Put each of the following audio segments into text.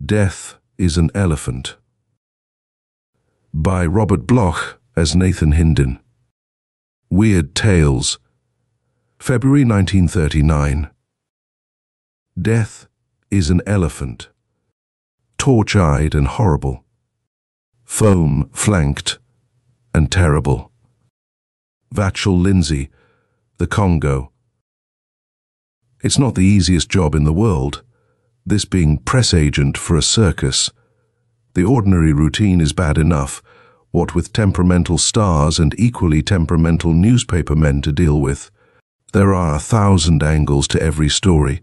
Death is an Elephant. By Robert Bloch as Nathan Hindin. Weird Tales. February 1939. Death is an elephant. Torch-eyed and horrible. Foam-flanked and terrible. Vachel Lindsay, the Congo. It's not the easiest job in the world, this being press agent for a circus. The ordinary routine is bad enough, what with temperamental stars and equally temperamental newspaper men to deal with. There are 1,000 angles to every story,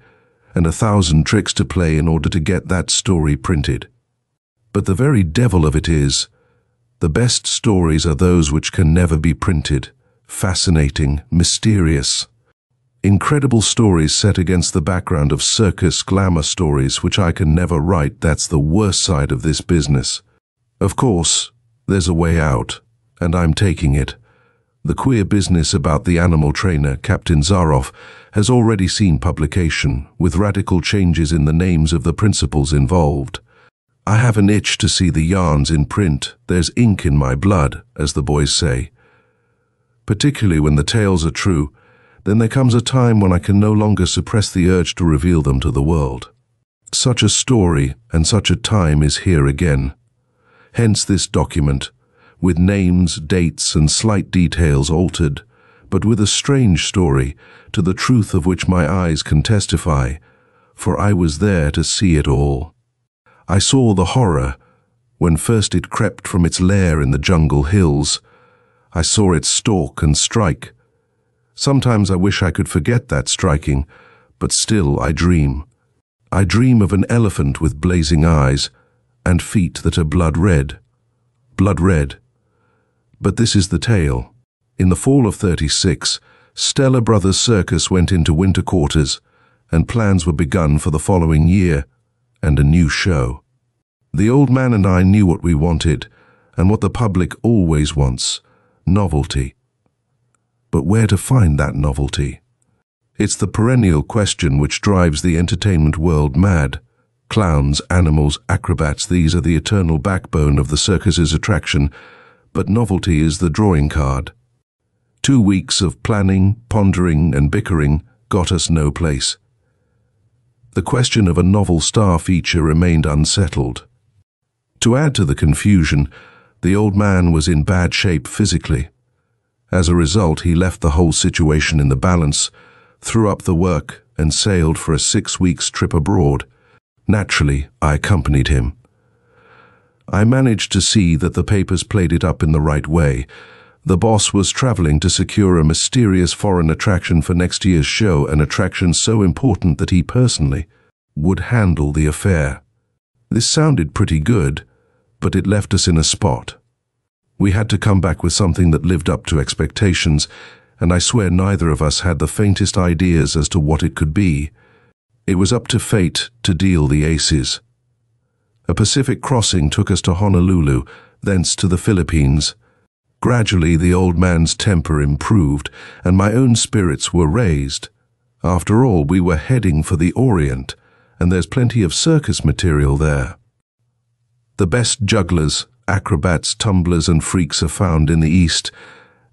and 1,000 tricks to play in order to get that story printed. But the very devil of it is, the best stories are those which can never be printed, fascinating, mysterious. Incredible stories set against the background of circus glamour stories which I can never write. That's the worst side of this business. Of course, there's a way out, and I'm taking it. The queer business about the animal trainer, Captain Zaroff, has already seen publication, with radical changes in the names of the principals involved. I have an itch to see the yarns in print. There's ink in my blood, as the boys say. Particularly when the tales are true, then there comes a time when I can no longer suppress the urge to reveal them to the world. Such a story and such a time is here again. Hence this document, with names, dates, and slight details altered, but with a strange story, to the truth of which my eyes can testify, for I was there to see it all. I saw the horror, when first it crept from its lair in the jungle hills. I saw it stalk and strike. Sometimes I wish I could forget that striking, but still I dream. I dream of an elephant with blazing eyes, and feet that are blood red. Blood red. But this is the tale. In the fall of '36, Stellar Brothers Circus went into winter quarters, and plans were begun for the following year, and a new show. The old man and I knew what we wanted, and what the public always wants: novelty. But where to find that novelty? It's the perennial question which drives the entertainment world mad. Clowns, animals, acrobats, these are the eternal backbone of the circus's attraction, but novelty is the drawing card. 2 weeks of planning, pondering, and bickering got us no place. The question of a novel star feature remained unsettled. To add to the confusion, the old man was in bad shape physically. As a result, he left the whole situation in the balance, threw up the work, and sailed for a 6 weeks trip abroad. Naturally, I accompanied him. I managed to see that the papers played it up in the right way. The boss was traveling to secure a mysterious foreign attraction for next year's show, an attraction so important that he personally would handle the affair. This sounded pretty good, but it left us in a spot. We had to come back with something that lived up to expectations, and I swear neither of us had the faintest ideas as to what it could be. It was up to fate to deal the aces. A Pacific crossing took us to Honolulu, thence to the Philippines. Gradually the old man's temper improved, and my own spirits were raised. After all, we were heading for the Orient, and there's plenty of circus material there. The best jugglers, acrobats, tumblers, and freaks are found in the East,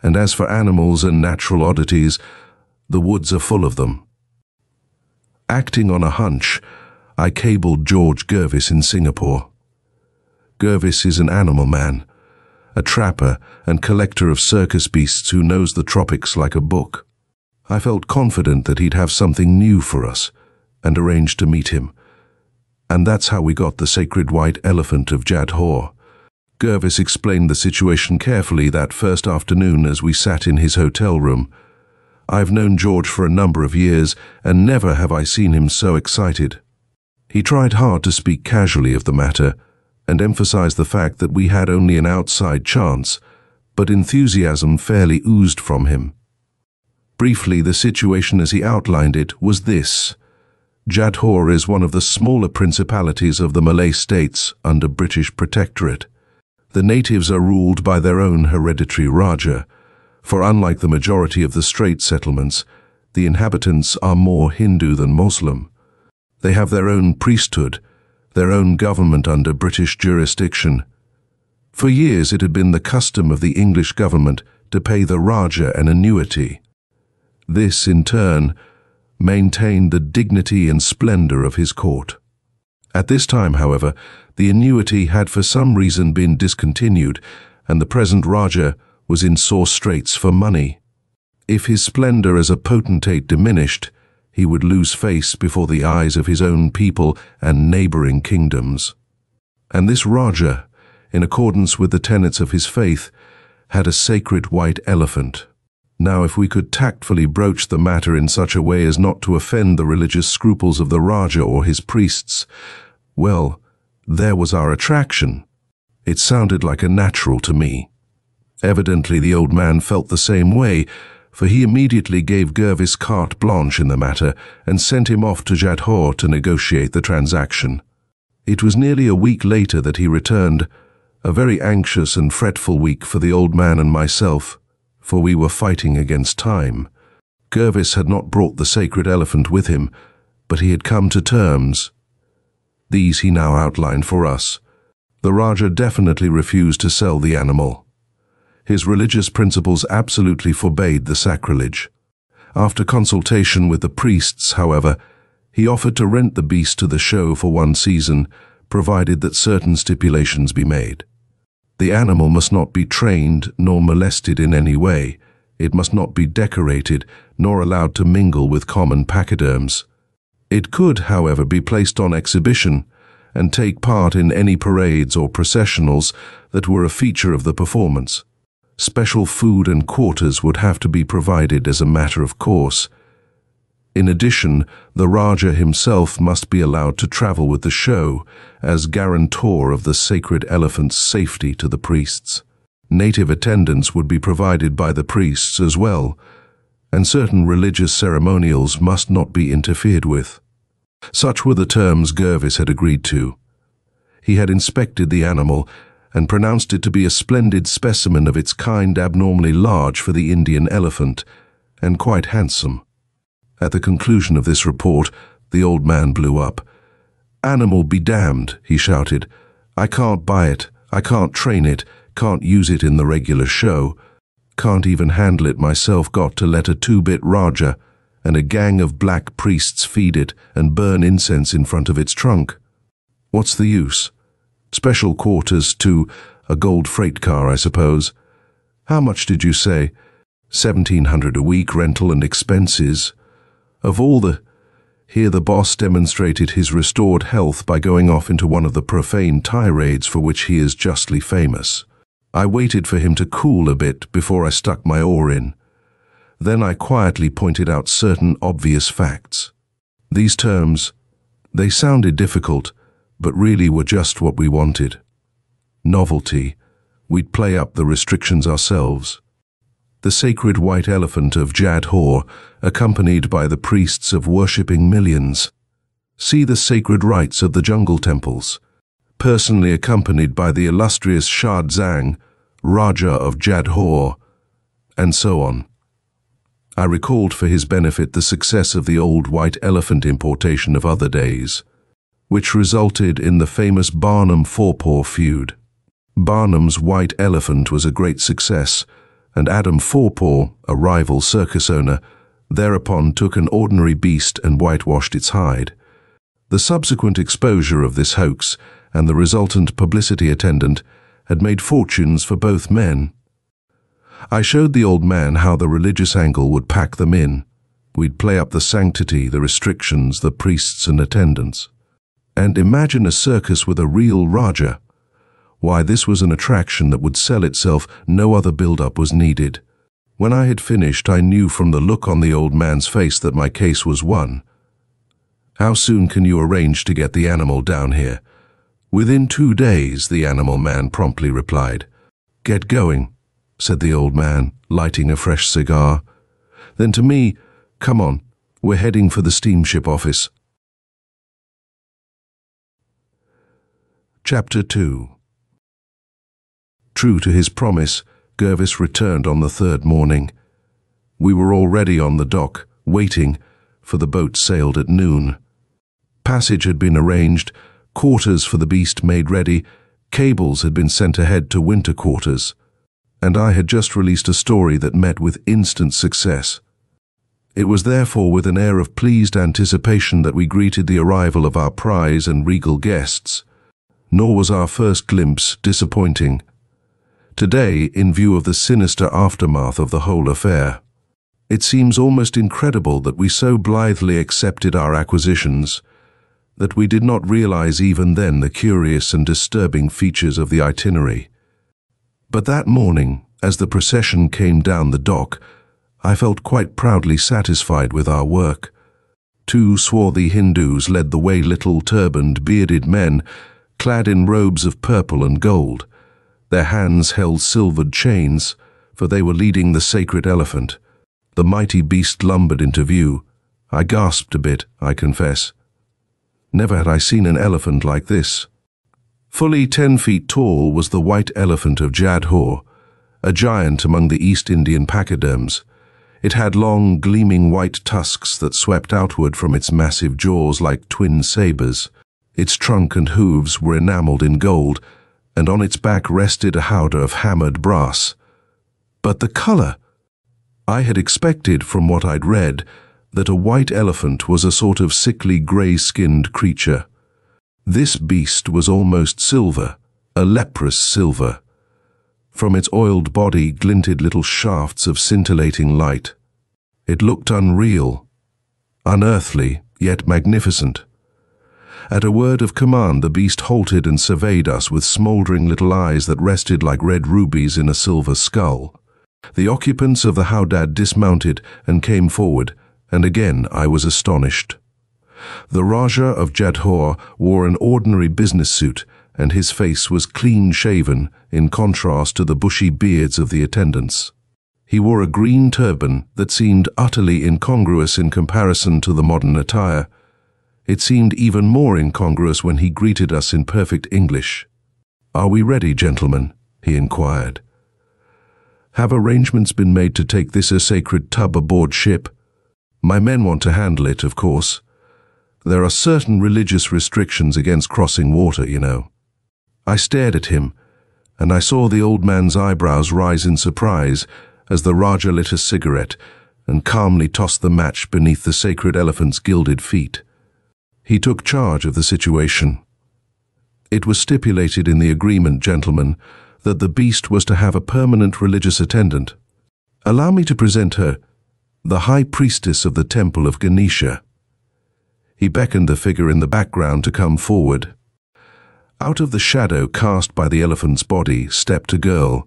and as for animals and natural oddities, the woods are full of them. Acting on a hunch, I cabled George Gervis in Singapore. Gervis is an animal man, a trapper and collector of circus beasts who knows the tropics like a book. I felt confident that he'd have something new for us, and arranged to meet him. And that's how we got the sacred white elephant of Chaugnar. Gervis explained the situation carefully that first afternoon as we sat in his hotel room. I've known George for a number of years, and never have I seen him so excited. He tried hard to speak casually of the matter, and emphasized the fact that we had only an outside chance, but enthusiasm fairly oozed from him. Briefly, the situation as he outlined it was this. Chaugnar is one of the smaller principalities of the Malay states under British protectorate. The natives are ruled by their own hereditary Raja, for unlike the majority of the Strait settlements, the inhabitants are more Hindu than Muslim. They have their own priesthood, their own government under British jurisdiction. For years it had been the custom of the English government to pay the Raja an annuity. This, in turn, maintained the dignity and splendor of his court. At this time, however, the annuity had for some reason been discontinued, and the present Raja was in sore straits for money. If his splendor as a potentate diminished, he would lose face before the eyes of his own people and neighboring kingdoms. And this Raja, in accordance with the tenets of his faith, had a sacred white elephant. Now, if we could tactfully broach the matter in such a way as not to offend the religious scruples of the Raja or his priests, well, there was our attraction. It sounded like a natural to me. Evidently the old man felt the same way, for he immediately gave Gervis carte blanche in the matter and sent him off to Chaugnar to negotiate the transaction. It was nearly a week later that he returned, a very anxious and fretful week for the old man and myself, for we were fighting against time. Gervis had not brought the sacred elephant with him, but he had come to terms. These he now outlined for us. The Raja definitely refused to sell the animal. His religious principles absolutely forbade the sacrilege. After consultation with the priests, however, he offered to rent the beast to the show for one season, provided that certain stipulations be made. The animal must not be trained nor molested in any way. It must not be decorated nor allowed to mingle with common pachyderms. It could, however, be placed on exhibition and take part in any parades or processionals that were a feature of the performance. Special food and quarters would have to be provided as a matter of course. In addition, the Raja himself must be allowed to travel with the show as guarantor of the sacred elephant's safety to the priests. Native attendants would be provided by the priests as well, and certain religious ceremonials must not be interfered with. Such were the terms Gervis had agreed to. He had inspected the animal and pronounced it to be a splendid specimen of its kind, abnormally large for the Indian elephant, and quite handsome. At the conclusion of this report, the old man blew up. "Animal be damned," he shouted. "I can't buy it, I can't train it, can't use it in the regular show, can't even handle it myself, got to let a two-bit Raja and a gang of black priests feed it and burn incense in front of its trunk. What's the use? Special quarters to a gold freight car, I suppose. How much did you say? 1,700 a week, rental and expenses. Of all the..." Here the boss demonstrated his restored health by going off into one of the profane tirades for which he is justly famous. I waited for him to cool a bit before I stuck my oar in. Then I quietly pointed out certain obvious facts. These terms, they sounded difficult, but really were just what we wanted. Novelty. We'd play up the restrictions ourselves. The sacred white elephant of Chaugnar, accompanied by the priests of worshipping millions. See the sacred rites of the jungle temples. Personally accompanied by the illustrious Shah Zang, Raja of Chaugnar, and so on. I recalled for his benefit the success of the old white elephant importation of other days, which resulted in the famous Barnum-Forepaugh feud. Barnum's white elephant was a great success, and Adam Forepaugh, a rival circus owner, thereupon took an ordinary beast and whitewashed its hide. The subsequent exposure of this hoax and the resultant publicity attendant had made fortunes for both men. I showed the old man how the religious angle would pack them in. We'd play up the sanctity, the restrictions, the priests and attendants. And imagine a circus with a real Raja. Why, this was an attraction that would sell itself. No other build-up was needed. When I had finished, I knew from the look on the old man's face that my case was won. "How soon can you arrange to get the animal down here?" "Within 2 days," the animal man promptly replied. "Get going," said the old man, lighting a fresh cigar. Then to me, "Come on, we're heading for the steamship office." Chapter 2. True to his promise, Gervis returned on the third morning. We were already on the dock, waiting, for the boat sailed at noon. Passage had been arranged, quarters for the beast made ready, cables had been sent ahead to winter quarters, and I had just released a story that met with instant success. It was therefore with an air of pleased anticipation that we greeted the arrival of our prize and regal guests. Nor was our first glimpse disappointing. Today, in view of the sinister aftermath of the whole affair, it seems almost incredible that we so blithely accepted our acquisitions, that we did not realize even then the curious and disturbing features of the itinerary. But that morning, as the procession came down the dock, I felt quite proudly satisfied with our work. 2 swarthy Hindus led the way, little turbaned, bearded men, clad in robes of purple and gold. Their hands held silvered chains, for they were leading the sacred elephant. The mighty beast lumbered into view. I gasped a bit, I confess. Never had I seen an elephant like this. Fully 10 feet tall was the white elephant of Chaugnar, a giant among the East Indian pachyderms. It had long, gleaming white tusks that swept outward from its massive jaws like twin sabers. Its trunk and hooves were enameled in gold, and on its back rested a howdah of hammered brass. But the color! I had expected, from what I'd read, that a white elephant was a sort of sickly grey-skinned creature. This beast was almost silver, a leprous silver. From its oiled body glinted little shafts of scintillating light. It looked unreal, unearthly, yet magnificent. At a word of command, the beast halted and surveyed us with smouldering little eyes that rested like red rubies in a silver skull. The occupants of the howdah dismounted and came forward, and again I was astonished. The Raja of Chaugnar wore an ordinary business suit, and his face was clean-shaven in contrast to the bushy beards of the attendants. He wore a green turban that seemed utterly incongruous in comparison to the modern attire. It seemed even more incongruous when he greeted us in perfect English. "Are we ready, gentlemen?" he inquired. "Have arrangements been made to take this a sacred tub aboard ship? My men want to handle it, of course. There are certain religious restrictions against crossing water, you know." I stared at him, and I saw the old man's eyebrows rise in surprise as the Raja lit a cigarette and calmly tossed the match beneath the sacred elephant's gilded feet. He took charge of the situation. "It was stipulated in the agreement, gentlemen, that the beast was to have a permanent religious attendant. Allow me to present her, the high priestess of the temple of Ganesha." He beckoned the figure in the background to come forward. Out of the shadow cast by the elephant's body stepped a girl,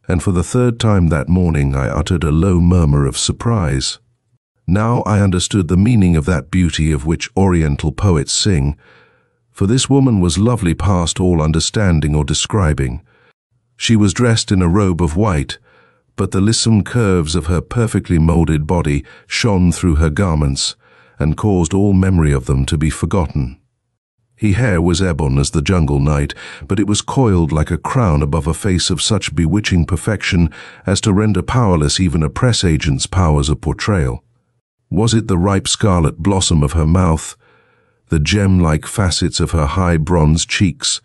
and for the 3rd time that morning I uttered a low murmur of surprise. Now I understood the meaning of that beauty of which Oriental poets sing, for this woman was lovely past all understanding or describing. She was dressed in a robe of white, but the lissom curves of her perfectly molded body shone through her garments and caused all memory of them to be forgotten. Her hair was ebon as the jungle night, but it was coiled like a crown above a face of such bewitching perfection as to render powerless even a press agent's powers of portrayal. Was it the ripe scarlet blossom of her mouth, the gem-like facets of her high bronze cheeks,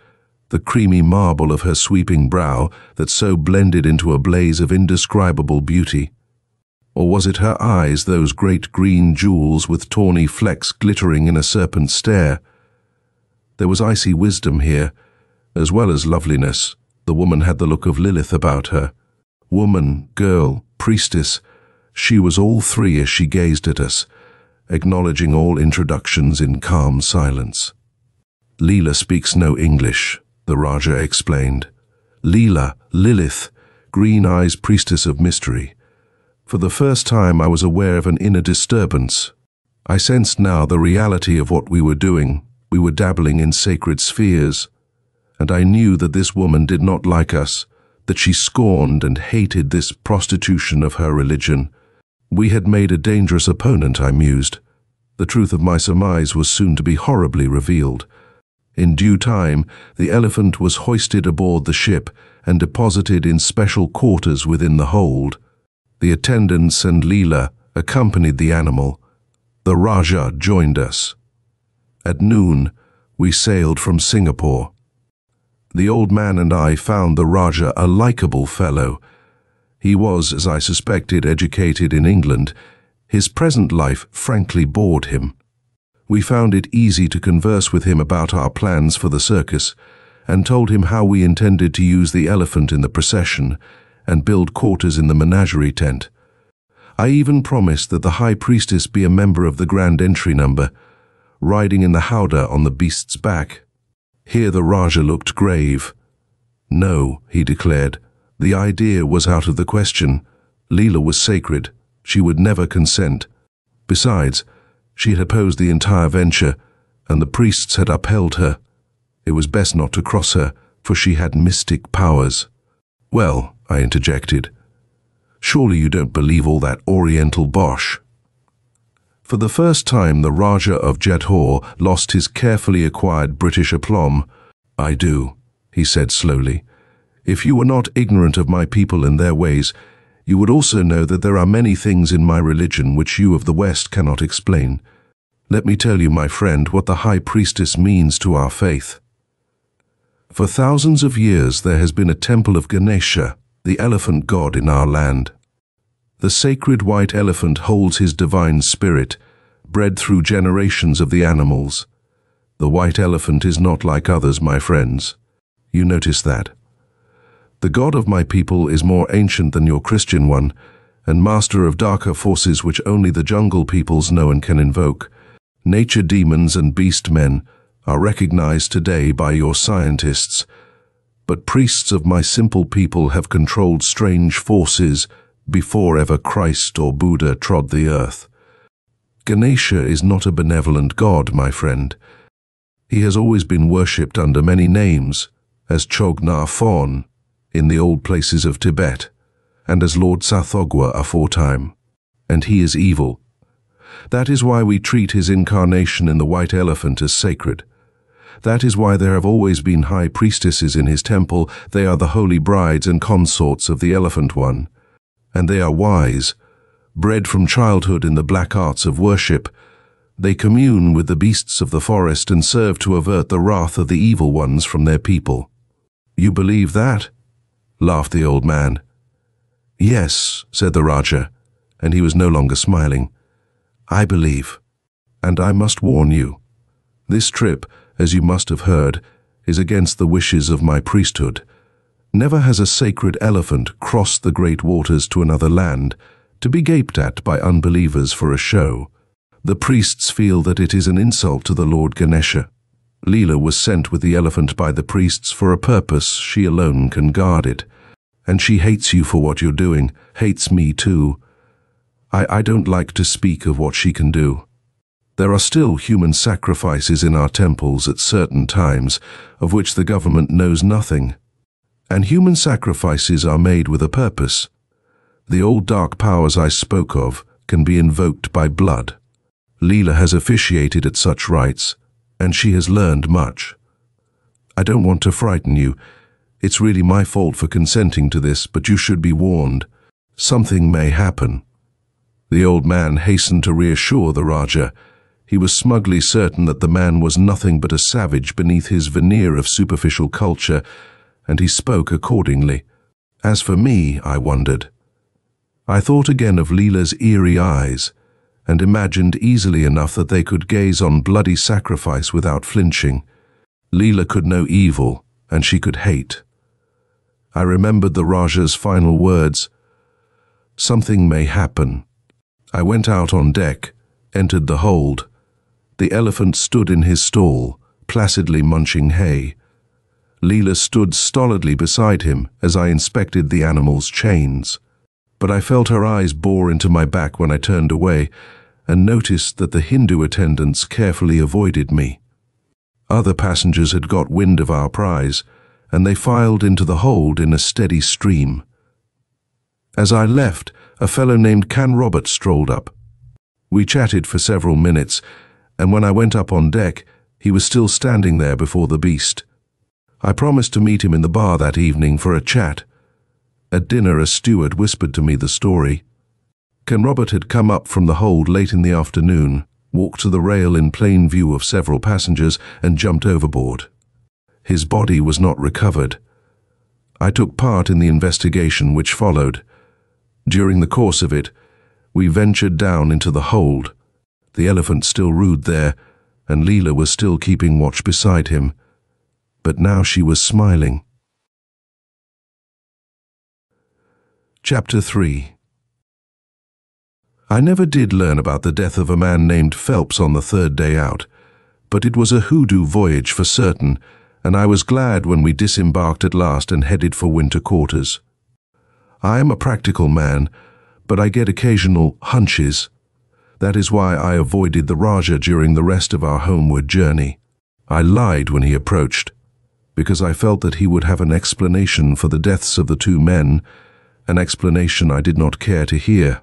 the creamy marble of her sweeping brow that so blended into a blaze of indescribable beauty? Or was it her eyes, those great green jewels with tawny flecks glittering in a serpent's stare? There was icy wisdom here, as well as loveliness. The woman had the look of Lilith about her. Woman, girl, priestess, she was all three as she gazed at us, acknowledging all introductions in calm silence. "Leela speaks no English," the Raja explained. "Leela, Lilith, green eyes priestess of mystery." For the first time I was aware of an inner disturbance. I sensed now the reality of what we were doing. We were dabbling in sacred spheres, and I knew that this woman did not like us, that she scorned and hated this prostitution of her religion. We had made a dangerous opponent, I mused. The truth of my surmise was soon to be horribly revealed. In due time, the elephant was hoisted aboard the ship and deposited in special quarters within the hold. The attendants and Leela accompanied the animal. The Raja joined us. At noon, We sailed from Singapore. The old man and I found the Rajah a likable fellow. He was, as I suspected, educated in England. His present life frankly bored him. We found it easy to converse with him about our plans for the circus, and told him how we intended to use the elephant in the procession and build quarters in the menagerie tent. I even promised that the high priestess be a member of the grand entry number, riding in the howdah on the beast's back. Here the Rajah looked grave. No, he declared, the idea was out of the question. Leela was sacred. She would never consent. Besides, she had opposed the entire venture, and the priests had upheld her. It was best not to cross her, for she had mystic powers. Well, I interjected, surely you don't believe all that Oriental bosh? For the first time, the Rajah of Jethor lost his carefully acquired British aplomb. I do, he said slowly. If you were not ignorant of my people and their ways, you would also know that there are many things in my religion which you of the West cannot explain. Let me tell you, my friend, what the high priestess means to our faith. For thousands of years there has been a temple of Ganesha, the elephant god in our land. The sacred white elephant holds his divine spirit, bred through generations of the animals. The white elephant is not like others, my friends. You notice that? The God of my people is more ancient than your Christian one, and master of darker forces which only the jungle peoples know and can invoke. Nature demons and beast men are recognized today by your scientists, but priests of my simple people have controlled strange forces before ever Christ or Buddha trod the earth. Ganesha is not a benevolent god, my friend. He has always been worshipped under many names, as Chaugnar Faugn in the old places of Tibet, and as Lord Sathogwa aforetime, and he is evil. That is why we treat his incarnation in the white elephant as sacred. That is why there have always been high priestesses in his temple. They are the holy brides and consorts of the Elephant One. And they are wise, bred from childhood in the black arts of worship. They commune with the beasts of the forest and serve to avert the wrath of the evil ones from their people. You believe that? Laughed the old man. Yes, said the Rajah, and he was no longer smiling. I believe, and I must warn you. This trip, as you must have heard, is against the wishes of my priesthood. Never has a sacred elephant crossed the great waters to another land, to be gaped at by unbelievers for a show. The priests feel that it is an insult to the Lord Ganesha. Leela was sent with the elephant by the priests for a purpose. She alone can guard it. And she hates you for what you're doing, hates me too. I don't like to speak of what she can do. There are still human sacrifices in our temples at certain times, of which the government knows nothing. And human sacrifices are made with a purpose. The old dark powers I spoke of can be invoked by blood. Leela has officiated at such rites, and she has learned much. I don't want to frighten you. It's really my fault for consenting to this, but you should be warned. Something may happen. The old man hastened to reassure the Rajah. He was smugly certain that the man was nothing but a savage beneath his veneer of superficial culture, and he spoke accordingly. As for me, I wondered. I thought again of Leela's eerie eyes, and imagined easily enough that they could gaze on bloody sacrifice without flinching. Leela could know evil, and she could hate. I remembered the Rajah's final words. Something may happen. I went out on deck, entered the hold. The elephant stood in his stall, placidly munching hay. Leela stood stolidly beside him as I inspected the animal's chains. But I felt her eyes bore into my back when I turned away, and noticed that the Hindu attendants carefully avoided me. Other passengers had got wind of our prize, and they filed into the hold in a steady stream. As I left, a fellow named Can Robert strolled up. We chatted for several minutes, and when I went up on deck, he was still standing there before the beast. I promised to meet him in the bar that evening for a chat. At dinner, a steward whispered to me the story. Can Robert had come up from the hold late in the afternoon, walked to the rail in plain view of several passengers, and jumped overboard. His body was not recovered. I took part in the investigation which followed. During the course of it, we ventured down into the hold. The elephant still rued there, and Leela was still keeping watch beside him. But now she was smiling. Chapter 3. I never did learn about the death of a man named Phelps on the third day out, but it was a hoodoo voyage for certain, and I was glad when we disembarked at last and headed for winter quarters. I am a practical man, but I get occasional hunches. That is why I avoided the Raja during the rest of our homeward journey. I lied when he approached, because I felt that he would have an explanation for the deaths of the two men, an explanation I did not care to hear.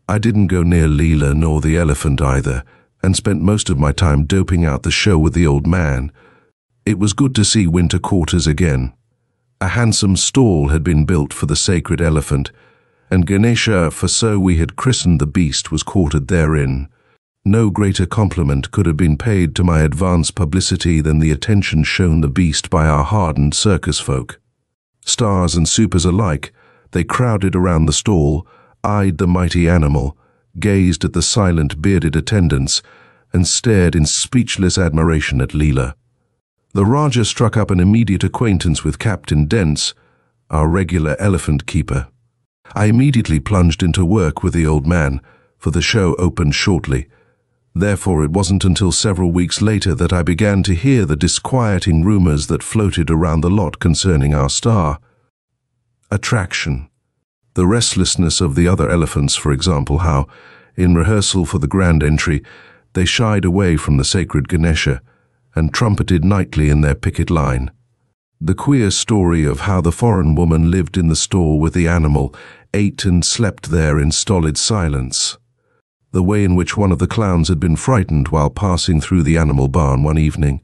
I didn't go near Leela nor the elephant either, and spent most of my time doping out the show with the old man. It was good to see winter quarters again. A handsome stall had been built for the sacred elephant, and Ganesha, for so we had christened the beast, was quartered therein. No greater compliment could have been paid to my advanced publicity than the attention shown the beast by our hardened circus folk. Stars and supers alike, they crowded around the stall, eyed the mighty animal, gazed at the silent bearded attendants, and stared in speechless admiration at Leela. The Raja struck up an immediate acquaintance with Captain Dents, our regular elephant keeper. I immediately plunged into work with the old man, for the show opened shortly. Therefore it wasn't until several weeks later that I began to hear the disquieting rumors that floated around the lot concerning our star. Attraction. The restlessness of the other elephants, for example, how, in rehearsal for the grand entry, they shied away from the sacred Ganesha, and trumpeted nightly in their picket line. The queer story of how the foreign woman lived in the stall with the animal, ate and slept there in stolid silence. The way in which one of the clowns had been frightened while passing through the animal barn one evening.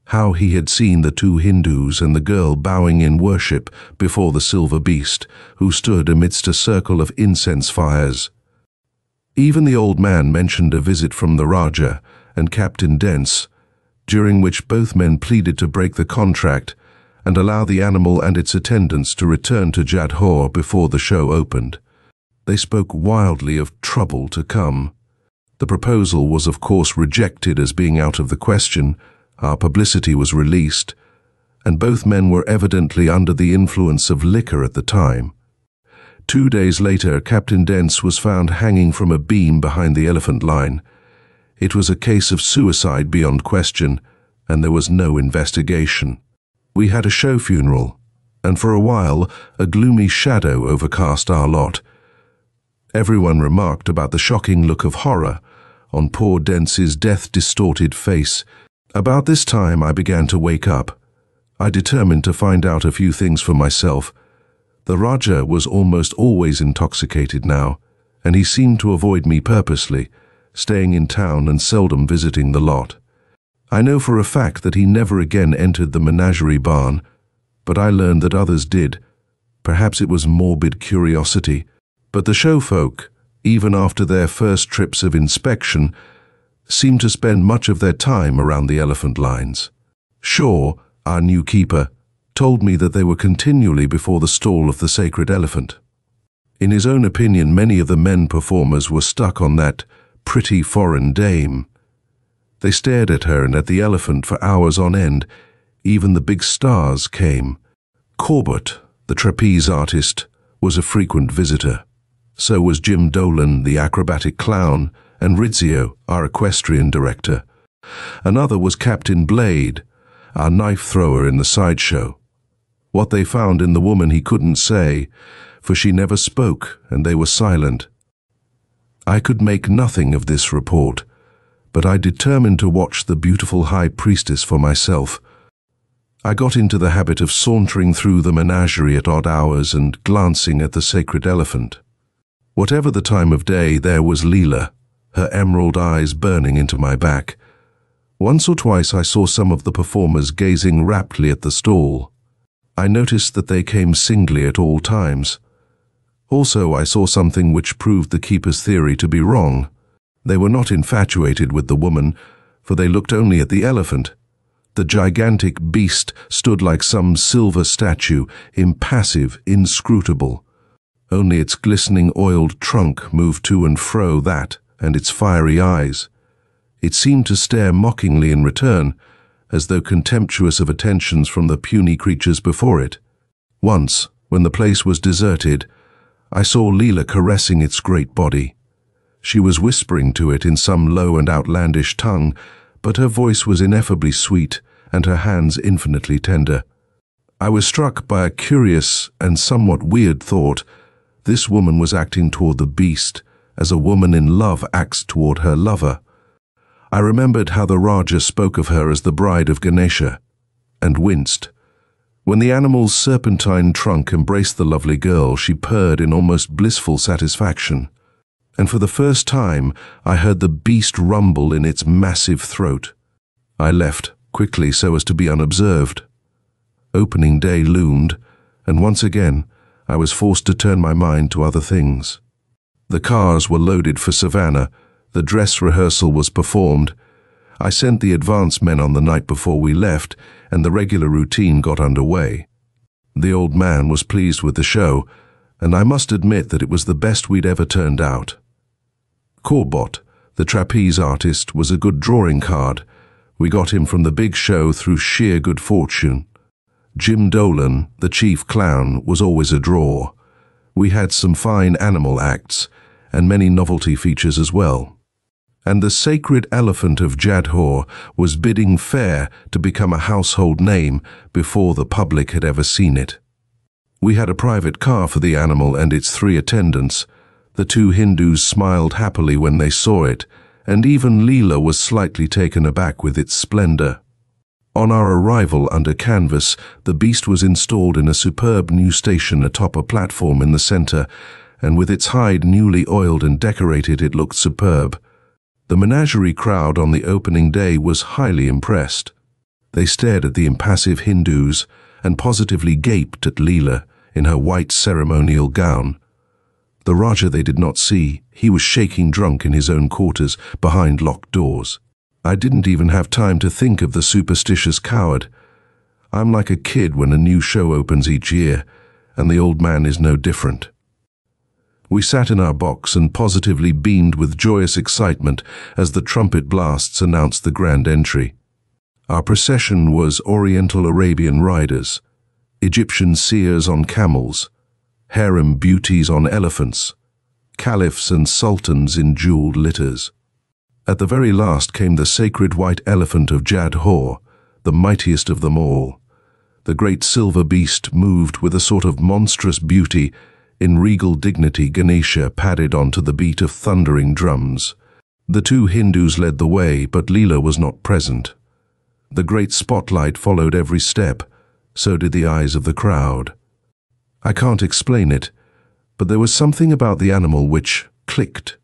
How he had seen the two Hindus and the girl bowing in worship before the silver beast, who stood amidst a circle of incense fires. Even the old man mentioned a visit from the Raja and Captain Dents, during which both men pleaded to break the contract and allow the animal and its attendants to return to Jadhor before the show opened. They spoke wildly of trouble to come. The proposal was of course rejected as being out of the question. Our publicity was released, and both men were evidently under the influence of liquor at the time. 2 days later, Captain Dents was found hanging from a beam behind the elephant line. It was a case of suicide beyond question, and there was no investigation. We had a show funeral, and for a while a gloomy shadow overcast our lot. Everyone remarked about the shocking look of horror on poor Dents's death-distorted face. About this time I began to wake up. I determined to find out a few things for myself. The Raja was almost always intoxicated now, and he seemed to avoid me purposely, staying in town and seldom visiting the lot. I know for a fact that he never again entered the menagerie barn, but I learned that others did. Perhaps it was morbid curiosity, but the show folk, even after their first trips of inspection, seemed to spend much of their time around the elephant lines. Shaw, our new keeper, told me that they were continually before the stall of the sacred elephant. In his own opinion, many of the men performers were stuck on that pretty foreign dame. They stared at her and at the elephant for hours on end. Even the big stars came. Corbett, the trapeze artist, was a frequent visitor. So was Jim Dolan, the acrobatic clown, and Rizzio, our equestrian director. Another was Captain Blade, our knife thrower in the sideshow. What they found in the woman he couldn't say, for she never spoke and they were silent. I could make nothing of this report, but I determined to watch the beautiful high priestess for myself. I got into the habit of sauntering through the menagerie at odd hours and glancing at the sacred elephant. Whatever the time of day, there was Leela, her emerald eyes burning into my back. Once or twice I saw some of the performers gazing raptly at the stall. I noticed that they came singly at all times. Also, I saw something which proved the keeper's theory to be wrong. They were not infatuated with the woman, for they looked only at the elephant. The gigantic beast stood like some silver statue, impassive, inscrutable. Only its glistening oiled trunk moved to and fro, that, and its fiery eyes. It seemed to stare mockingly in return, as though contemptuous of attentions from the puny creatures before it. Once, when the place was deserted, I saw Leela caressing its great body. She was whispering to it in some low and outlandish tongue, but her voice was ineffably sweet and her hands infinitely tender. I was struck by a curious and somewhat weird thought. This woman was acting toward the beast as a woman in love acts toward her lover. I remembered how the Raja spoke of her as the bride of Ganesha, and winced. When the animal's serpentine trunk embraced the lovely girl, she purred in almost blissful satisfaction. And for the first time, I heard the beast rumble in its massive throat. I left, quickly so as to be unobserved. Opening day loomed, and once again, I was forced to turn my mind to other things. The cars were loaded for Savannah, the dress rehearsal was performed. I sent the advance men on the night before we left, and the regular routine got underway. The old man was pleased with the show, and I must admit that it was the best we'd ever turned out. Corbett, the trapeze artist, was a good drawing card. We got him from the big show through sheer good fortune. Jim Dolan, the chief clown, was always a draw. We had some fine animal acts, and many novelty features as well. And the sacred elephant of Jadhor was bidding fair to become a household name before the public had ever seen it. We had a private car for the animal and its 3 attendants. The 2 Hindus smiled happily when they saw it, and even Leela was slightly taken aback with its splendor. On our arrival under canvas, the beast was installed in a superb new station atop a platform in the center, and with its hide newly oiled and decorated, it looked superb. The menagerie crowd on the opening day was highly impressed. They stared at the impassive Hindus and positively gaped at Leela in her white ceremonial gown. The Raja they did not see. He was shaking drunk in his own quarters behind locked doors. I didn't even have time to think of the superstitious coward. I'm like a kid when a new show opens each year, and the old man is no different. We sat in our box and positively beamed with joyous excitement as the trumpet blasts announced the grand entry. Our procession was Oriental Arabian riders, Egyptian seers on camels, harem beauties on elephants, caliphs and sultans in jeweled litters. At the very last came the sacred white elephant of Jadhor, the mightiest of them all. The great silver beast moved with a sort of monstrous beauty. In regal dignity, Ganesha padded onto the beat of thundering drums. The 2 Hindus led the way, but Leela was not present. The great spotlight followed every step, so did the eyes of the crowd. I can't explain it, but there was something about the animal which clicked.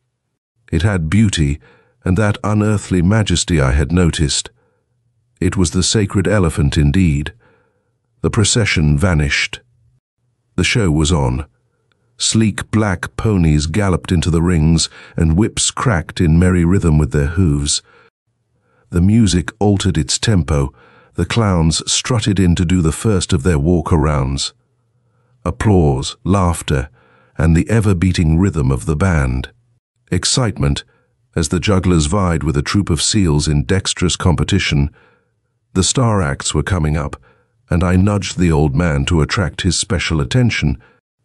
It had beauty, and that unearthly majesty I had noticed. It was the sacred elephant indeed. The procession vanished. The show was on. Sleek black ponies galloped into the rings, and whips cracked in merry rhythm with their hooves. The music altered its tempo. The clowns strutted in to do the first of their walk-arounds. Applause, laughter, and the ever-beating rhythm of the band. Excitement, as the jugglers vied with a troop of seals in dexterous competition. The star acts were coming up, and I nudged the old man to attract his special attention.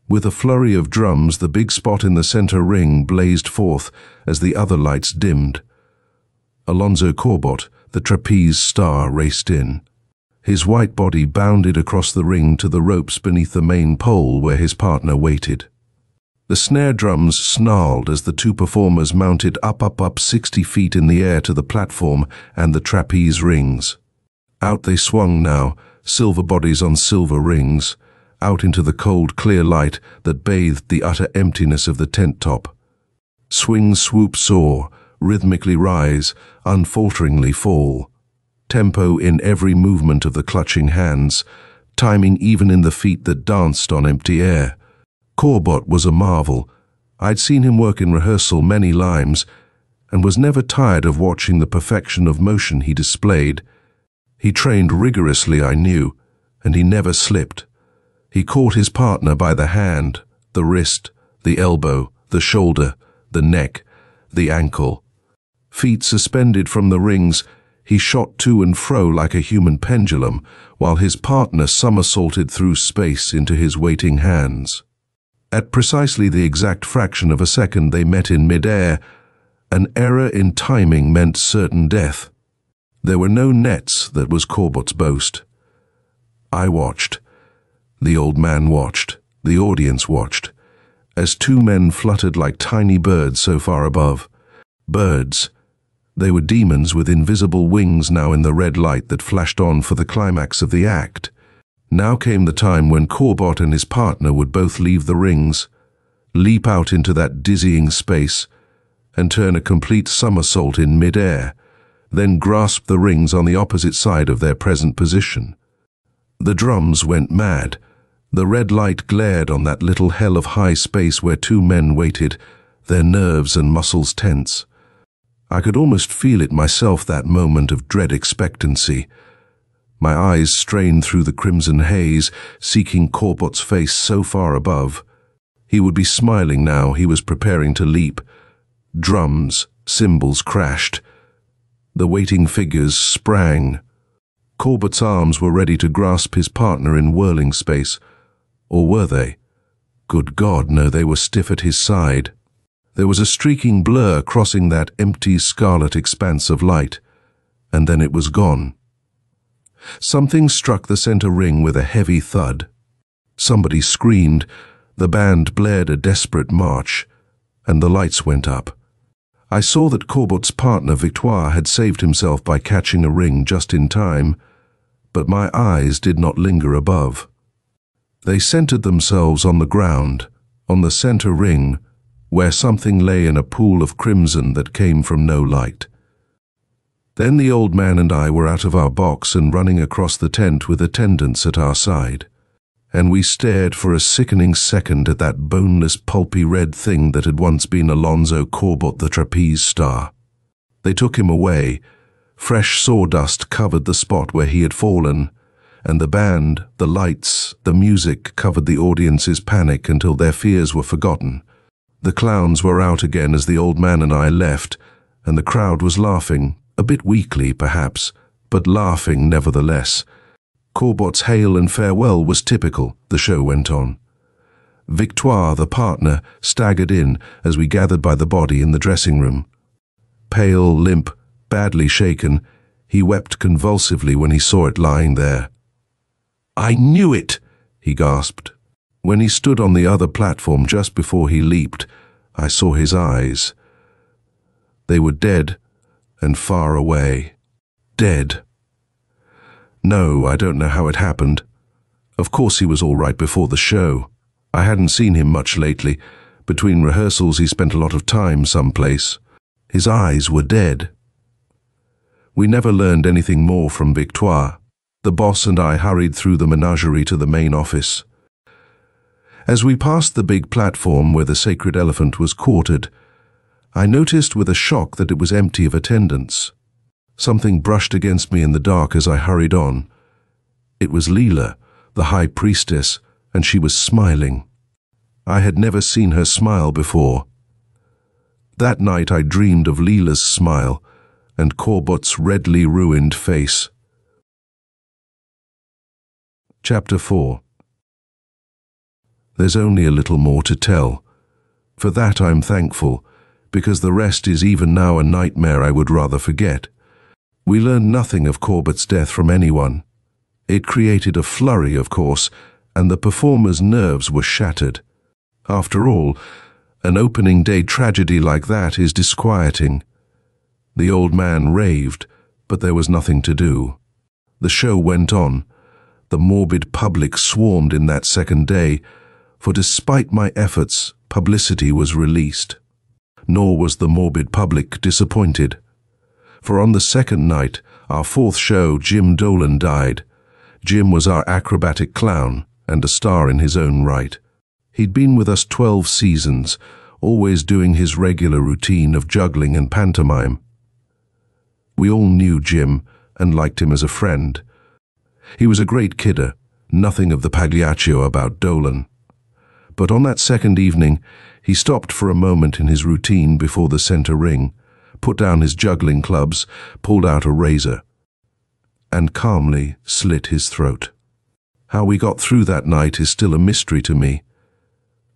With a flurry of drums, the big spot in the center ring blazed forth as the other lights dimmed. Alonzo Corbett, the trapeze star, raced in. His white body bounded across the ring to the ropes beneath the main pole where his partner waited. The snare drums snarled as the 2 performers mounted up 60 feet in the air to the platform and the trapeze rings. Out they swung now, silver bodies on silver rings, out into the cold, clear light that bathed the utter emptiness of the tent top. Swing, swoop, soar, rhythmically rise, unfalteringly fall. Tempo in every movement of the clutching hands, timing even in the feet that danced on empty air. Corbett was a marvel. I'd seen him work in rehearsal many limes, and was never tired of watching the perfection of motion he displayed. He trained rigorously, I knew, and he never slipped. He caught his partner by the hand, the wrist, the elbow, the shoulder, the neck, the ankle. Feet suspended from the rings, he shot to and fro like a human pendulum, while his partner somersaulted through space into his waiting hands. At precisely the exact fraction of a second they met in mid-air. An error in timing meant certain death. There were no nets, that was Corbot's boast. I watched. The old man watched. The audience watched, as two men fluttered like tiny birds so far above. Birds. They were demons with invisible wings now in the red light that flashed on for the climax of the act. Now came the time when Corbot and his partner would both leave the rings, leap out into that dizzying space, and turn a complete somersault in mid-air, then grasp the rings on the opposite side of their present position. The drums went mad. The red light glared on that little hell of high space where two men waited, their nerves and muscles tense. I could almost feel it myself, that moment of dread expectancy. My eyes strained through the crimson haze, seeking Corbot's face so far above. He would be smiling now. He was preparing to leap. Drums, cymbals crashed. The waiting figures sprang. Corbot's arms were ready to grasp his partner in whirling space. Or were they? Good God, no, they were stiff at his side. There was a streaking blur crossing that empty scarlet expanse of light, and then it was gone. Something struck the center ring with a heavy thud. Somebody screamed, the band blared a desperate march, and the lights went up. I saw that Corbot's partner Victoire had saved himself by catching a ring just in time, but my eyes did not linger above. They centered themselves on the ground, on the center ring, where something lay in a pool of crimson that came from no light. Then the old man and I were out of our box and running across the tent with attendants at our side, and we stared for a sickening second at that boneless, pulpy red thing that had once been Alonzo Corbot, the trapeze star. They took him away. Fresh sawdust covered the spot where he had fallen, and the band, the lights, the music covered the audience's panic until their fears were forgotten. The clowns were out again as the old man and I left, and the crowd was laughing, a bit weakly perhaps, but laughing nevertheless. Corbot's hail and farewell was typical. The show went on. Victoire, the partner, staggered in as we gathered by the body in the dressing room. Pale, limp, badly shaken, he wept convulsively when he saw it lying there. "I knew it!" he gasped. When he stood on the other platform just before he leaped, I saw his eyes. They were dead and far away. Dead. No, I don't know how it happened. Of course he was all right before the show. I hadn't seen him much lately. Between rehearsals he spent a lot of time someplace. His eyes were dead. We never learned anything more from Victoire. The boss and I hurried through the menagerie to the main office. As we passed the big platform where the sacred elephant was quartered, I noticed with a shock that it was empty of attendants. Something brushed against me in the dark as I hurried on. It was Leela, the high priestess, and she was smiling. I had never seen her smile before. That night I dreamed of Leela's smile and Corbot's redly ruined face. Chapter 4. There's only a little more to tell. For that I'm thankful, because the rest is even now a nightmare I would rather forget. We learned nothing of Corbot's death from anyone. It created a flurry, of course, and the performers' nerves were shattered. After all, an opening day tragedy like that is disquieting. The old man raved, but there was nothing to do. The show went on. The morbid public swarmed in that second day, for despite my efforts, publicity was released. Nor was the morbid public disappointed. For on the second night, our fourth show, Jim Dolan died. Jim was our acrobatic clown, and a star in his own right. He'd been with us 12 seasons, always doing his regular routine of juggling and pantomime. We all knew Jim and liked him as a friend. He was a great kidder, nothing of the pagliaccio about Dolan. But on that second evening, he stopped for a moment in his routine before the center ring, put down his juggling clubs, pulled out a razor, and calmly slit his throat. How we got through that night is still a mystery to me.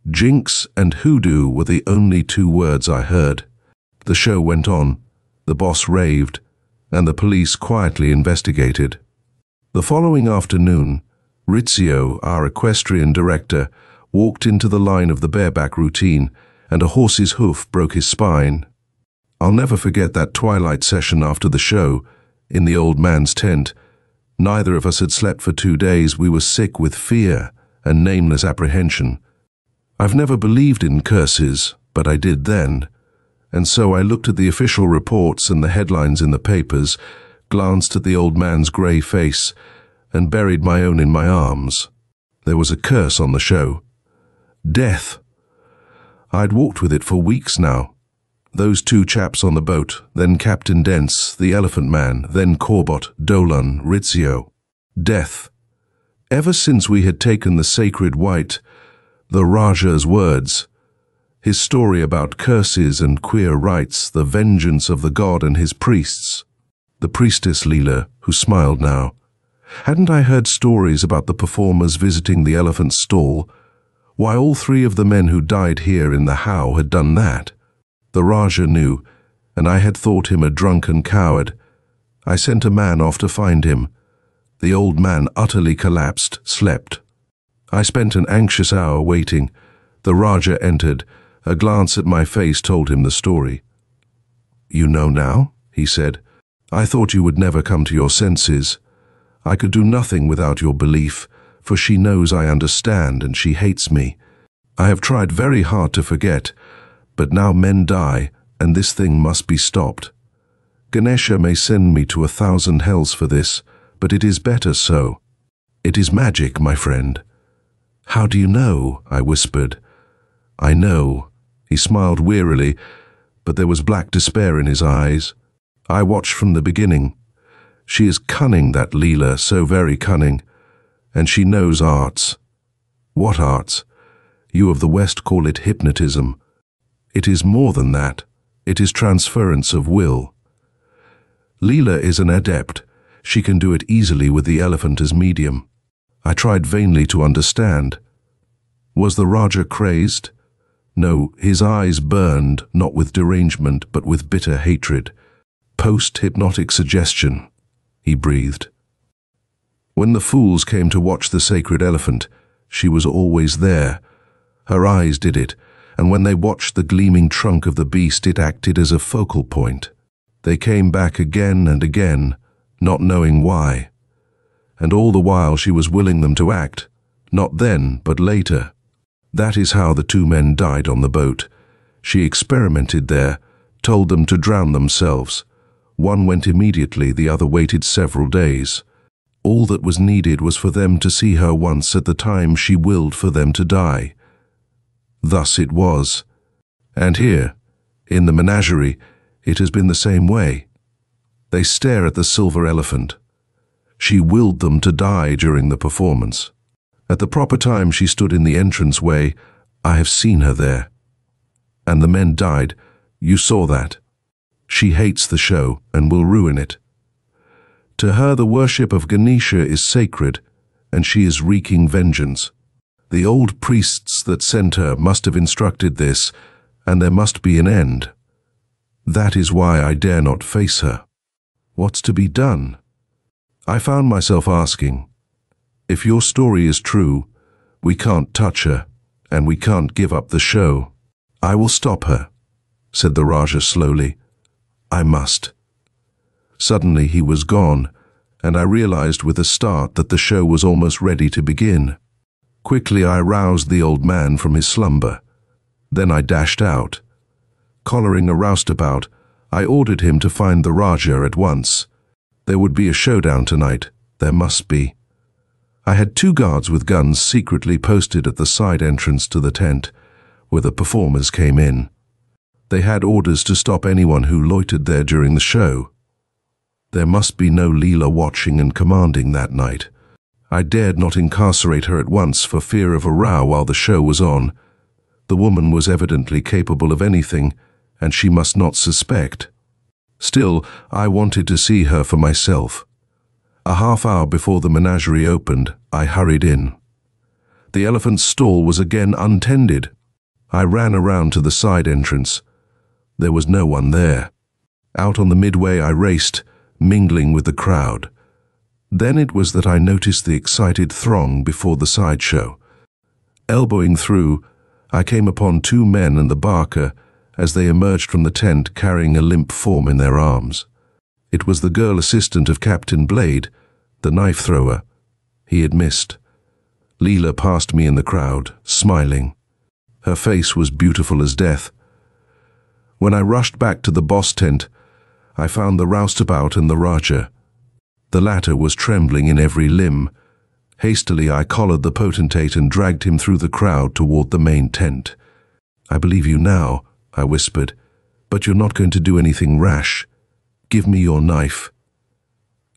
Jinx and hoodoo were the only two words I heard. The show went on, the boss raved, and the police quietly investigated. The following afternoon, Rizzio, our equestrian director, walked into the line of the bareback routine, and a horse's hoof broke his spine. I'll never forget that twilight session after the show, in the old man's tent. Neither of us had slept for 2 days. We were sick with fear and nameless apprehension. I've never believed in curses, but I did then. And so I looked at the official reports and the headlines in the papers, glanced at the old man's grey face, and buried my own in my arms. There was a curse on the show. Death. I'd walked with it for weeks now. Those two chaps on the boat, then Captain Dents, the Elephant Man, then Corbott, Dolan, Rizzio. Death. Ever since we had taken the sacred white, the Raja's words, his story about curses and queer rites, the vengeance of the god and his priests, the priestess Leela, who smiled now. Hadn't I heard stories about the performers visiting the elephant's stall? Why, all 3 of the men who died here in the How had done that. The Raja knew, and I had thought him a drunken coward. I sent a man off to find him. The old man utterly collapsed, slept. I spent an anxious hour waiting. The Raja entered. A glance at my face told him the story. "You know now?" he said. "I thought you would never come to your senses. I could do nothing without your belief, for she knows I understand and she hates me. I have tried very hard to forget, but now men die, and this thing must be stopped. Ganesha may send me to 1,000 hells for this, but it is better so. It is magic, my friend." "How do you know?" I whispered. "I know." He smiled wearily, but there was black despair in his eyes. "I watched from the beginning. She is cunning, that Leela, so very cunning. And she knows arts." "What arts?" "You of the West call it hypnotism. It is more than that. It is transference of will. Leela is an adept. She can do it easily with the elephant as medium." I tried vainly to understand. Was the Raja crazed? No, his eyes burned, not with derangement, but with bitter hatred. "Post-hypnotic suggestion," he breathed. "When the fools came to watch the sacred elephant, she was always there. Her eyes did it, and when they watched the gleaming trunk of the beast, it acted as a focal point. They came back again and again, not knowing why. And all the while she was willing them to act, not then, but later. That is how the 2 men died on the boat. She experimented there, told them to drown themselves. One went immediately, the other waited several days. All that was needed was for them to see her once at the time she willed for them to die. Thus it was. And here, in the menagerie, it has been the same way. They stare at the silver elephant. She willed them to die during the performance. At the proper time she stood in the entranceway. I have seen her there. And the men died. You saw that. She hates the show and will ruin it. To her the worship of Ganesha is sacred, and she is wreaking vengeance. The old priests that sent her must have instructed this, and there must be an end. That is why I dare not face her. What's to be done? I found myself asking, if your story is true, we can't touch her, and we can't give up the show. "I will stop her," said the Raja slowly. "I must." Suddenly he was gone, and I realized with a start that the show was almost ready to begin. Quickly I roused the old man from his slumber. Then I dashed out. Collaring a roustabout, I ordered him to find the Raja at once. There would be a showdown tonight. There must be. I had 2 guards with guns secretly posted at the side entrance to the tent. where the performers came in. They had orders to stop anyone who loitered there during the show. There must be no Leela watching and commanding that night. I dared not incarcerate her at once for fear of a row while the show was on. The woman was evidently capable of anything, and she must not suspect. Still, I wanted to see her for myself. A half-hour before the menagerie opened, I hurried in. The elephant's stall was again untended. I ran around to the side entrance. There was no one there. Out on the midway I raced, mingling with the crowd. Then it was that I noticed the excited throng before the sideshow. Elbowing through, I came upon two men and the barker as they emerged from the tent carrying a limp form in their arms. It was the girl assistant of Captain Blade, the knife thrower. He had missed. Leela passed me in the crowd, smiling. Her face was beautiful as death. When I rushed back to the boss tent, I found the roustabout and the Raja. The latter was trembling in every limb. Hastily I collared the potentate and dragged him through the crowd toward the main tent. "I believe you now," I whispered, "but you're not going to do anything rash. Give me your knife."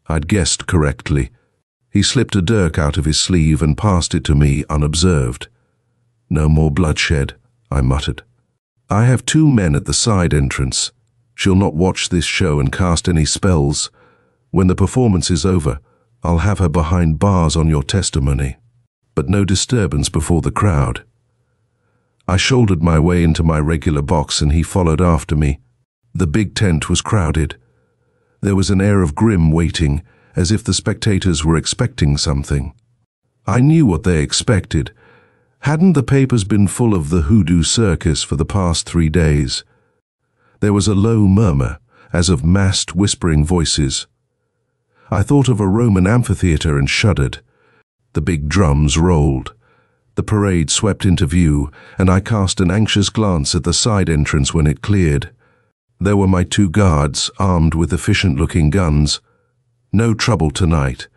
I'd guessed correctly. He slipped a dirk out of his sleeve and passed it to me unobserved. "No more bloodshed," I muttered. "I have two men at the side entrance. She'll not watch this show and cast any spells. When the performance is over, I'll have her behind bars on your testimony. But no disturbance before the crowd." I shouldered my way into my regular box and he followed after me. The big tent was crowded. There was an air of grim waiting, as if the spectators were expecting something. I knew what they expected. Hadn't the papers been full of the hoodoo circus for the past 3 days? There was a low murmur, as of massed whispering voices. I thought of a Roman amphitheater and shuddered. The big drums rolled. The parade swept into view, and I cast an anxious glance at the side entrance when it cleared. There were my two guards, armed with efficient-looking guns. No trouble tonight,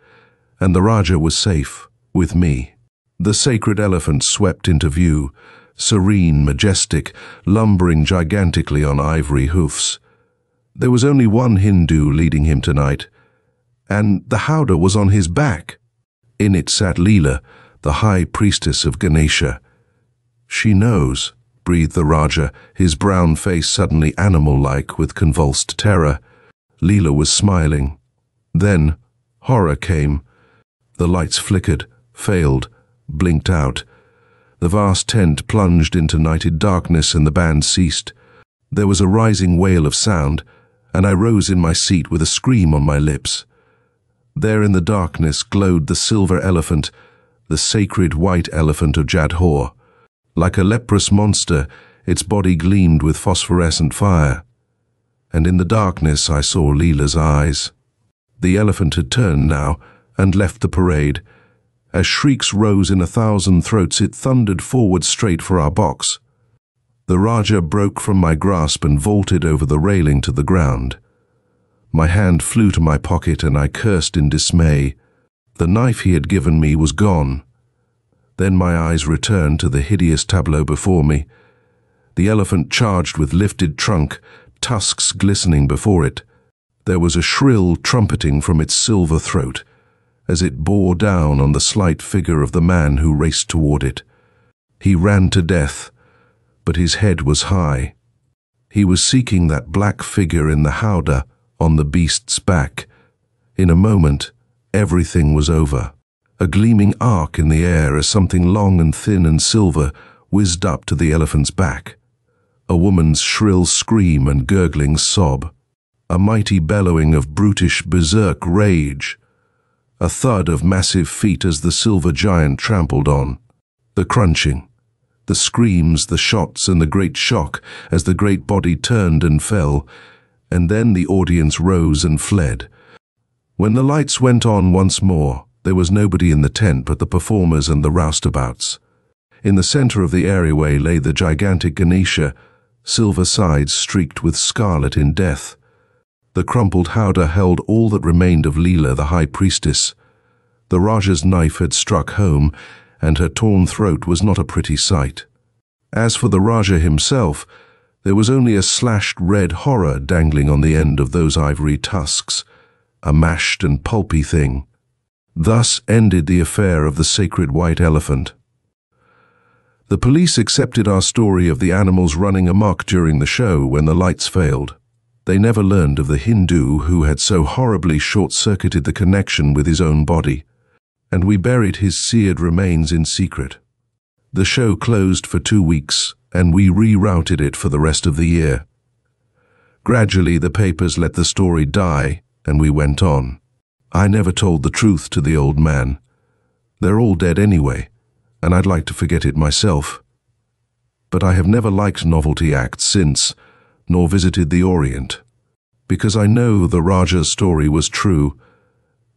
and the Raja was safe, with me. The sacred elephant swept into view, serene, majestic, lumbering gigantically on ivory hoofs. There was only one Hindu leading him tonight, and the howdah was on his back. In it sat Leela, the high priestess of Ganesha. "She knows," breathed the Raja, his brown face suddenly animal-like with convulsed terror. Leela was smiling. Then horror came. The lights flickered, failed, blinked out. The vast tent plunged into nighted darkness and the band ceased. There was a rising wail of sound, and I rose in my seat with a scream on my lips. There in the darkness glowed the silver elephant, the sacred white elephant of Jadhor. Like a leprous monster, its body gleamed with phosphorescent fire. And in the darkness I saw Leela's eyes. The elephant had turned now and left the parade. As shrieks rose in 1,000 throats, it thundered forward straight for our box. The Raja broke from my grasp and vaulted over the railing to the ground. My hand flew to my pocket and I cursed in dismay. The knife he had given me was gone. Then my eyes returned to the hideous tableau before me. The elephant charged with lifted trunk, tusks glistening before it. There was a shrill trumpeting from its silver throat as it bore down on the slight figure of the man who raced toward it. He ran to death, but his head was high. He was seeking that black figure in the howdah on the beast's back. In a moment, everything was over. A gleaming arc in the air as something long and thin and silver whizzed up to the elephant's back. A woman's shrill scream and gurgling sob. A mighty bellowing of brutish berserk rage. A thud of massive feet as the silver giant trampled on. The crunching. The screams, the shots, and the great shock as the great body turned and fell, and then the audience rose and fled. When the lights went on once more, there was nobody in the tent but the performers and the roustabouts. In the center of the areaway lay the gigantic Ganesha, silver sides streaked with scarlet in death. The crumpled howdah held all that remained of Leela, the high priestess. The Raja's knife had struck home, and her torn throat was not a pretty sight. As for the Raja himself, there was only a slashed red horror dangling on the end of those ivory tusks, a mashed and pulpy thing. Thus ended the affair of the sacred white elephant. The police accepted our story of the animals running amok during the show when the lights failed. They never learned of the Hindu who had so horribly short-circuited the connection with his own body, and we buried his seared remains in secret. The show closed for 2 weeks, and we rerouted it for the rest of the year. Gradually, the papers let the story die, and we went on. I never told the truth to the old man. They're all dead anyway, and I'd like to forget it myself. But I have never liked novelty acts since, nor visited the Orient, because I know the Raja's story was true,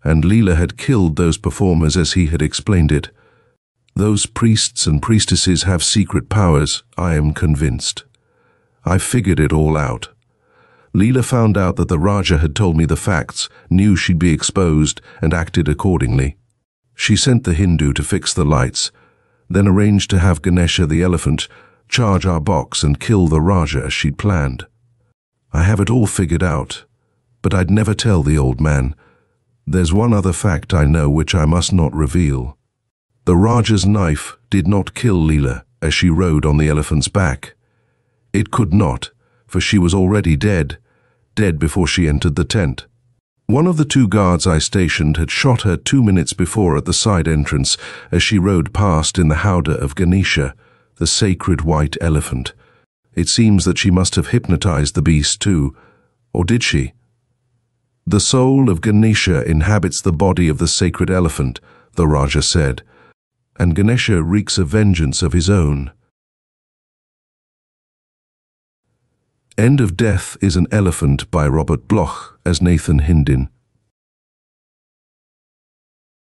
and Leela had killed those performers as he had explained it. Those priests and priestesses have secret powers, I am convinced. I figured it all out. Leela found out that the Raja had told me the facts, knew she'd be exposed, and acted accordingly. She sent the Hindu to fix the lights, then arranged to have Ganesha the elephant charge our box and kill the Raja as she'd planned. I have it all figured out, but I'd never tell the old man. There's one other fact I know which I must not reveal. The Raja's knife did not kill Leela as she rode on the elephant's back. It could not, for she was already dead before she entered the tent. One of the 2 guards I stationed had shot her 2 minutes before at the side entrance as she rode past in the howdah of Ganesha, the sacred white elephant. It seems that she must have hypnotized the beast too, or did she? The soul of Ganesha inhabits the body of the sacred elephant, the Raja said, and Ganesha wreaks a vengeance of his own. End of Death is an Elephant by Robert Bloch as Nathan Hindin.